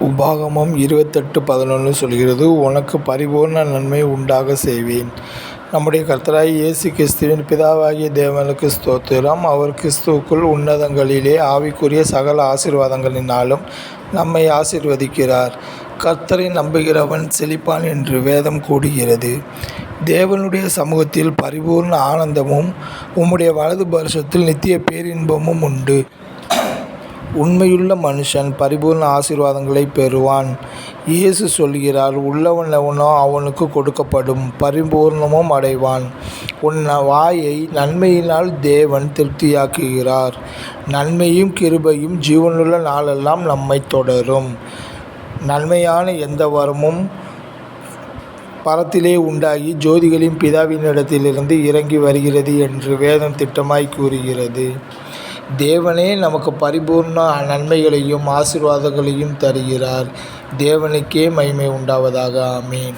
உபாகமம் 28:11 சொல்கிறது, உனக்கு பரிபூர்ண நன்மை உண்டாக செய்வேன். நம்முடைய கர்த்தராகிய இயேசு கிறிஸ்துவின் பிதாவாகிய தேவனுக்கு ஸ்தோத்திரம். அவர் கிறிஸ்துவுக்குள் உன்னதங்களிலே ஆவிக்குரிய சகல ஆசீர்வாதங்களினாலும் நம்மை ஆசீர்வதிக்கிறார். கர்த்தரை நம்புகிறவன் செழிப்பான் என்று வேதம் கூறுகிறது. தேவனுடைய சமூகத்தில் பரிபூர்ண ஆனந்தமும் உம்முடைய வலது பார்சத்தில் நித்திய பேரின்பமும் உண்டு. உண்மையுள்ள மனுஷன் பரிபூர்ண ஆசீர்வாதங்களை பெறுவான். இயேசு சொல்கிறார், உள்ளவன் எவனோ அவனுக்கு கொடுக்கப்படும், பரிபூர்ணமும் அடைவான். உன் வாயை நன்மையினால் தேவன் திருப்தியாக்குகிறார். நன்மையும் கிருபையும் ஜீவனுள்ள நாளெல்லாம் நம்மை தொடரும். நன்மையான எந்த வரமும் பரத்திலே உண்டாகி ஜோதிகளின் பிதாவினிடத்திலிருந்து இறங்கி வருகிறது என்று வேதம் திட்டமாய் கூறுகிறது. தேவனே நமக்கு பரிபூர்ண நன்மைகளையும் ஆசீர்வாதங்களையும் தருகிறார். தேவனுக்கே மகிமை உண்டாவதாக. ஆமீன்.